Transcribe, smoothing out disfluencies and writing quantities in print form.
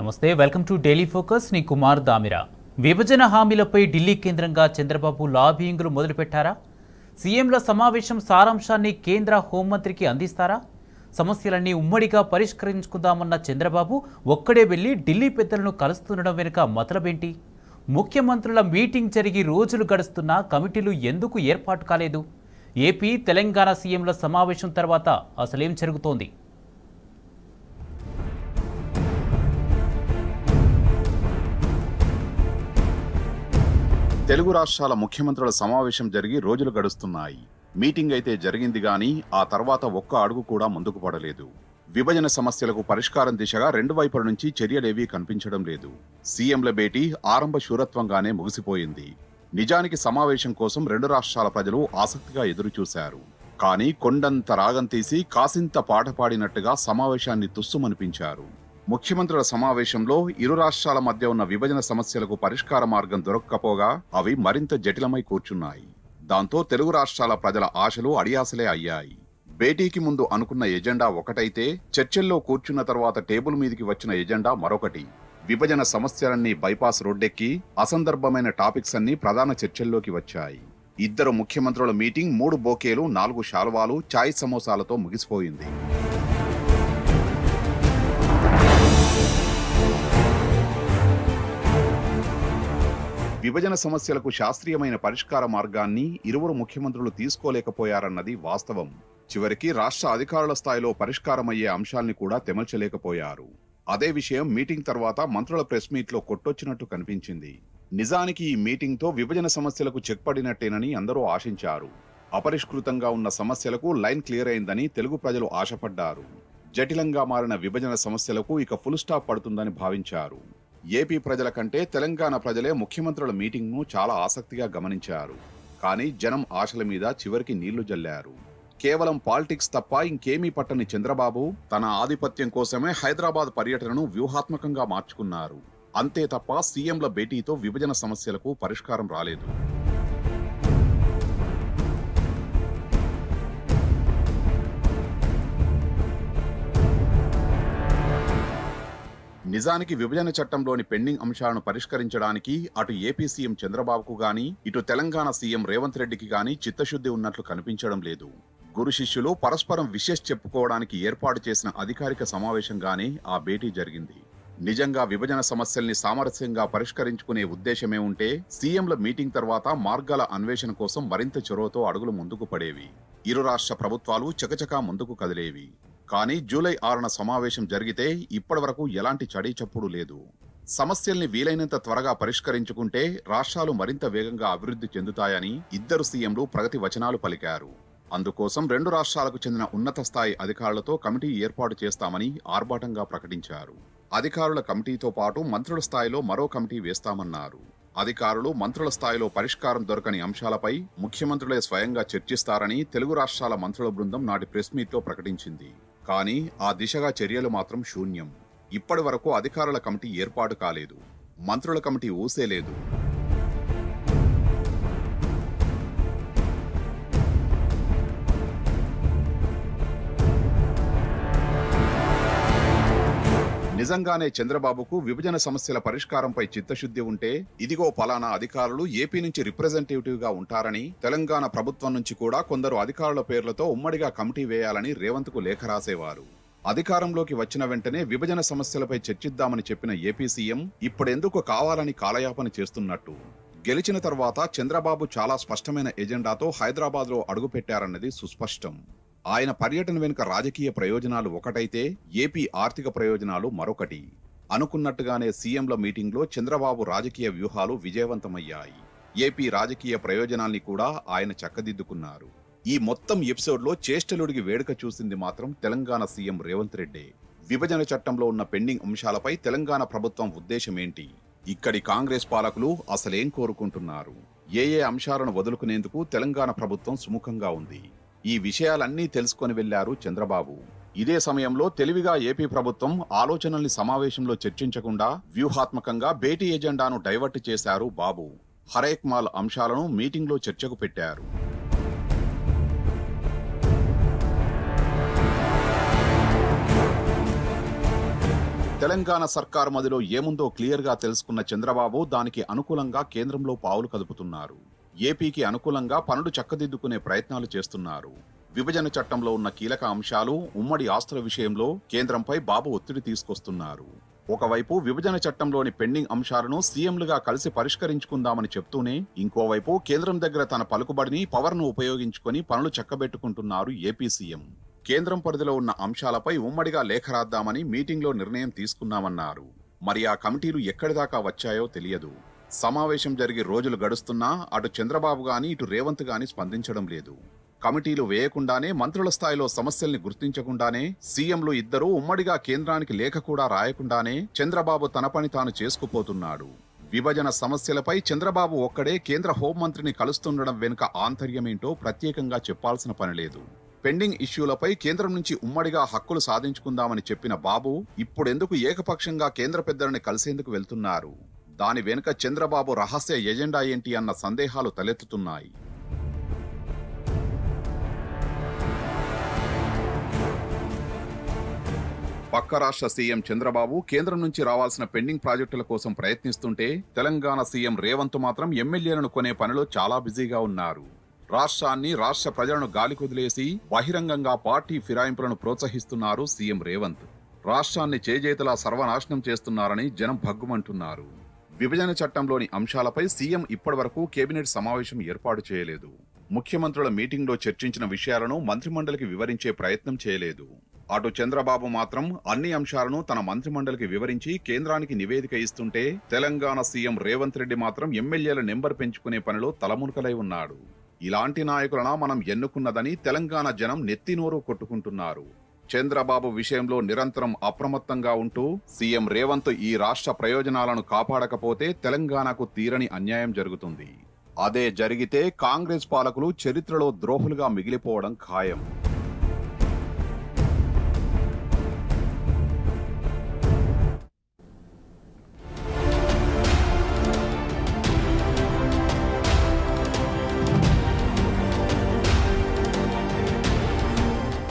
నమస్తే welcome to daily focus ని కుమార్ దామిరా విభజన హామీలపై ఢిల్లీ కేంద్రంగా చంద్రబాబు లాబింగ్లు మొదలుపెట్టారా సీఎంల సమావేశం సారాంశాన్ని కేంద్ర హోంమంత్రికి అందిస్తారా సమస్యలన్నీ ఉమ్మడిగా పరిష్కరించుకుందామన్న చంద్రబాబు ఒక్కడే వెళ్లి ఢిల్లీ పెద్దలను కలుస్తుండడం వెనుక మతలబేంటి ముఖ్యమంత్రుల మీటింగ్ జరిగి రోజులు గడుస్తున్నా కమిటీలు ఎందుకు ఏర్పాటు కాలేదు ఏపీ తెలంగాణ సీఎంల సమావేశం తర్వాత అసలేం జరుగుతోంది తెలుగు రాష్ట్రాల ముఖ్యమంత్రుల సమావేశం జరిగి రోజులు గడుస్తున్నాయి. మీటింగ్ అయితే జరిగింది గానీ ఆ తర్వాత ఒక్క అడుగు కూడా ముందుకు పడలేదు. విభజన సమస్యలకు పరిష్కారం దిశగా రెండు వైపుల నుంచి చర్యలేవీ కనిపించడం లేదు. సీఎంల భేటీ ఆరంభ శూరత్వంగానే ముగిసిపోయింది. నిజానికి సమావేశం కోసం రెండు రాష్ట్రాల ప్రజలు ఆసక్తిగా ఎదురుచూశారు. కానీ కొండంత రాగం తీసి కాసింత పాట పాడినట్టుగా సమావేశాన్ని తుస్సుమనిపించారు. ముఖ్యమంత్రుల సమావేశంలో ఇరు రాష్ట్రాల మధ్య ఉన్న విభజన సమస్యలకు పరిష్కార మార్గం దొరక్కపోగా అవి మరింత జటిలమై కూర్చున్నాయి. దాంతో తెలుగు రాష్ట్రాల ప్రజల ఆశలు అడియాసలే అయ్యాయి. భేటీకి ముందు అనుకున్న ఎజెండా ఒకటైతే చర్చల్లో కూర్చున్న తర్వాత టేబుల్ మీదికి వచ్చిన ఎజెండా మరొకటి. విభజన సమస్యలన్నీ బైపాస్ రోడ్డెక్కి అసందర్భమైన టాపిక్స్ అన్ని ప్రధాన చర్చల్లోకి వచ్చాయి. ఇద్దరు ముఖ్యమంత్రుల మీటింగ్ 3 బోకేలు 4 శాల్వాలు చాయ్ సమోసాలతో ముగిసిపోయింది. విభజన సమస్యలకు శాస్త్రీయమైన పరిష్కార మార్గాన్ని ఇరువురు ముఖ్యమంత్రులు తీసుకోలేకపోయారన్నది వాస్తవం. చివరికి రాష్ట్ర అధికారుల స్థాయిలో పరిష్కారమయ్యే అంశాల్ని కూడా తెమల్చలేకపోయారు. అదే విషయం మీటింగ్ తర్వాత మంత్రుల ప్రెస్ మీట్లో కొట్టొచ్చినట్టు కనిపించింది. నిజానికి ఈ మీటింగ్ తో విభజన సమస్యలకు చెక్ పడినట్టేనని అందరూ ఆశించారు. అపరిష్కృతంగా ఉన్న సమస్యలకు లైన్ క్లియర్ అయిందని తెలుగు ప్రజలు ఆశపడ్డారు. జటిలంగా మారిన విభజన సమస్యలకు ఇక ఫుల్ స్టాప్ పడుతుందని భావించారు. ఏపీ ప్రజల కంటే తెలంగాణ ప్రజలే ముఖ్యమంత్రుల మీటింగ్ను చాలా ఆసక్తిగా గమనించారు. కానీ జనం ఆశల మీద చివరికి నీళ్లు జల్లారు. కేవలం పాలిటిక్స్ తప్ప ఇంకేమీ పట్టని చంద్రబాబు తన ఆధిపత్యం కోసమే హైదరాబాద్ పర్యటనను వ్యూహాత్మకంగా మార్చుకున్నారు. అంతే తప్ప సీఎంల భేటీతో విభజన సమస్యలకు పరిష్కారం రాలేదు. నిజానికి విభజన చట్టంలోని పెండింగ్ అంశాలను పరిష్కరించడానికి అటు ఏపీ సీఎం చంద్రబాబుకు గాని ఇటు తెలంగాణ సీఎం రేవంత్ రెడ్డికి గాని చిత్తశుద్ధి ఉన్నట్లు కనిపించడం లేదు. గురు శిష్యులు పరస్పరం విషెస్ చెప్పుకోవడానికి ఏర్పాటు చేసిన అధికారిక సమావేశంగానే ఆ భేటీ జరిగింది. నిజంగా విభజన సమస్యల్ని సామరస్యంగా పరిష్కరించుకునే ఉద్దేశమే ఉంటే సీఎంల మీటింగ్ తర్వాత మార్గాల అన్వేషణ కోసం మరింత చొరవతో అడుగులు ముందుకు పడేవి. ఇరు రాష్ట్ర ప్రభుత్వాలు చకచకా ముందుకు కదిలేవి. కానీ జూలై 6న సమావేశం జరిగితే ఇప్పటి వరకు ఎలాంటి చడీ చప్పుడు లేదు. సమస్యల్ని వీలైనంత త్వరగా పరిష్కరించుకుంటే రాష్ట్రాలు మరింత వేగంగా అభివృద్ధి చెందుతాయని ఇద్దరు సీఎంలు ప్రగతి వచనాలు పలికారు. అందుకోసం రెండు రాష్ట్రాలకు చెందిన ఉన్నత స్థాయి అధికారులతో కమిటీ ఏర్పాటు చేస్తామని ఆర్భాటంగా ప్రకటించారు. అధికారుల కమిటీతో పాటు మంత్రుల స్థాయిలో మరో కమిటీ వేస్తామన్నారు. అధికారులు మంత్రుల స్థాయిలో పరిష్కారం దొరకని అంశాలపై ముఖ్యమంత్రులే స్వయంగా చర్చిస్తారని తెలుగు రాష్ట్రాల మంత్రుల బృందం నాటి ప్రెస్ మీట్లో ప్రకటించింది. కానీ ఆ దిశగా చర్యలు మాత్రం శూన్యం. ఇప్పటి వరకు అధికారుల కమిటీ ఏర్పాటు కాలేదు. మంత్రుల కమిటీ ఊసేలేదు. నిజంగానే చంద్రబాబుకు విభజన సమస్యల పరిష్కారంపై చిత్తశుద్ధి ఉంటే ఇదిగో పలానా అధికారులు ఏపీ నుంచి రిప్రజెంటేటివ్ గా ఉంటారని తెలంగాణ ప్రభుత్వం నుంచి కూడా కొందరు అధికారుల పేర్లతో ఉమ్మడిగా కమిటీ వేయాలని రేవంత్ కు లేఖ రాసేవారు. అధికారంలోకి వచ్చిన వెంటనే విభజన సమస్యలపై చర్చిద్దామని చెప్పిన ఏపీ సీఎం ఇప్పుడెందుకు కావాలని కాలయాపన చేస్తున్నట్టు? గెలిచిన తర్వాత చంద్రబాబు చాలా స్పష్టమైన ఎజెండాతో హైదరాబాద్ లో అడుగుపెట్టారన్నది సుస్పష్టం. ఆయన పర్యటన వెనుక రాజకీయ ప్రయోజనాలు ఒకటైతే ఏపీ ఆర్థిక ప్రయోజనాలు మరొకటి. అనుకున్నట్టుగానే సీఎంల మీటింగ్లో చంద్రబాబు రాజకీయ వ్యూహాలు విజయవంతమయ్యాయి. ఏపీ రాజకీయ ప్రయోజనాల్ని కూడా ఆయన చక్కదిద్దుకున్నారు. ఈ మొత్తం ఎపిసోడ్లో చేష్టలుడికి వేడుక చూసింది మాత్రం తెలంగాణ సీఎం రేవంత్ రెడ్డి. విభజన చట్టంలో ఉన్న పెండింగ్ అంశాలపై తెలంగాణ ప్రభుత్వం ఉద్దేశమేంటి? ఇక్కడి కాంగ్రెస్ పాలకులు అసలేం కోరుకుంటున్నారు? ఏ అంశాలను వదులుకునేందుకు తెలంగాణ ప్రభుత్వం సుముఖంగా ఉంది? ఈ విషయాలన్నీ తెలుసుకొని వెళ్లారు చంద్రబాబు. ఇదే సమయంలో తెలివిగా ఏపీ ప్రభుత్వం ఆలోచనల్ని సమావేశంలో చర్చించకుండా వ్యూహాత్మకంగా భేటీ ఎజెండాను డైవర్ట్ చేశారు బాబు. హరేక్ మాల్ అంశాలను మీటింగ్లో చర్చకు పెట్టారు. తెలంగాణ సర్కారు మదిలో ఏముందో క్లియర్ గా తెలుసుకున్న చంద్రబాబు దానికి అనుకూలంగా కేంద్రంలో పావులు కదుపుతున్నారు. ఏపీకి అనుకూలంగా పనులు చక్కదిద్దుకునే ప్రయత్నాలు చేస్తున్నారు. విభజన చట్టంలో ఉన్న కీలక అంశాలు, ఉమ్మడి ఆస్తుల విషయంలో కేంద్రంపై బాబు ఒత్తిడి తీసుకొస్తున్నారు. ఒకవైపు విభజన చట్టంలోని పెండింగ్ అంశాలను సీఎంలుగా కలిసి పరిష్కరించుకుందామని చెప్తూనే, ఇంకోవైపు కేంద్రం దగ్గర తన పలుకుబడిని, పవర్ను ఉపయోగించుకొని పనులు చక్కబెట్టుకుంటున్నారు ఏపీ సీఎం. కేంద్రం పరిధిలో ఉన్న అంశాలపై ఉమ్మడిగా లేఖ రాద్దామని మీటింగ్లో నిర్ణయం తీసుకున్నామన్నారు. మరి ఆ కమిటీలు ఎక్కడిదాకా వచ్చాయో తెలియదు. సమావేశం జరిగి రోజులు గడుస్తున్నా అటు చంద్రబాబు గాని ఇటు రేవంత్ గాని స్పందించడం లేదు. కమిటీలు వేయకుండానే, మంత్రుల స్థాయిలో సమస్యల్ని గుర్తించకుండానే, సీఎంలు ఇద్దరూ ఉమ్మడిగా కేంద్రానికి లేఖ కూడా రాయకుండానే చంద్రబాబు తన పని తాను చేసుకుపోతున్నాడు. విభజన సమస్యలపై చంద్రబాబు ఒక్కడే కేంద్ర హోంమంత్రిని కలుస్తుండడం వెనుక ఆంతర్యమేంటో ప్రత్యేకంగా చెప్పాల్సిన పనిలేదు. పెండింగ్ ఇష్యూలపై కేంద్రం నుంచి ఉమ్మడిగా హక్కులు సాధించుకుందామని చెప్పిన బాబు ఇప్పుడెందుకు ఏకపక్షంగా కేంద్ర పెద్దలని కలిసేందుకు వెళ్తున్నారు? దాని వెనుక చంద్రబాబు రహస్య ఎజెండా ఏంటి అన్న సందేహాలు తలెత్తుతున్నాయి. పక్క రాష్ట్ర సీఎం చంద్రబాబు కేంద్రం నుంచి రావాల్సిన పెండింగ్ ప్రాజెక్టుల కోసం ప్రయత్నిస్తుంటే, తెలంగాణ సీఎం రేవంత్ మాత్రం ఎమ్మెల్యేలను కొనే పనిలో చాలా బిజీగా ఉన్నారు. రాష్ట్రాన్ని, రాష్ట్ర ప్రజలను గాలికొదిలేసి బహిరంగంగా పార్టీ ఫిరాయింపులను ప్రోత్సహిస్తున్నారు సీఎం రేవంత్. రాష్ట్రాన్ని చేజేతులా సర్వనాశనం చేస్తున్నారని జనం భగ్గుమంటున్నారు. విభజన చట్టంలోని అంశాలపై సీఎం ఇప్పటివరకు కేబినెట్ సమావేశం ఏర్పాటు చేయలేదు. ముఖ్యమంత్రుల మీటింగ్లో చర్చించిన విషయాలను మంత్రిమండలికి వివరించే ప్రయత్నం చేయలేదు. అటు చంద్రబాబు మాత్రం అన్ని అంశాలను తన మంత్రిమండలికి వివరించి కేంద్రానికి నివేదిక ఇస్తుంటే, తెలంగాణ సీఎం రేవంత్ రెడ్డి మాత్రం ఎమ్మెల్యేల నెంబర్ పెంచుకునే పనిలో తలమునకలై ఉన్నాడు. ఇలాంటి నాయకులనా మనం ఎన్నుకున్నదని తెలంగాణ జనం నెత్తినోరు కొట్టుకుంటున్నారు. చంద్రబాబు విషయంలో నిరంతరం అప్రమత్తంగా ఉంటూ సీఎం రేవంత్ ఈ రాష్ట్ర ప్రయోజనాలను కాపాడకపోతే తెలంగాణకు తీరని అన్యాయం జరుగుతుంది. అదే జరిగితే కాంగ్రెస్ పాలకులు చరిత్రలో ద్రోహులుగా మిగిలిపోవడం ఖాయం.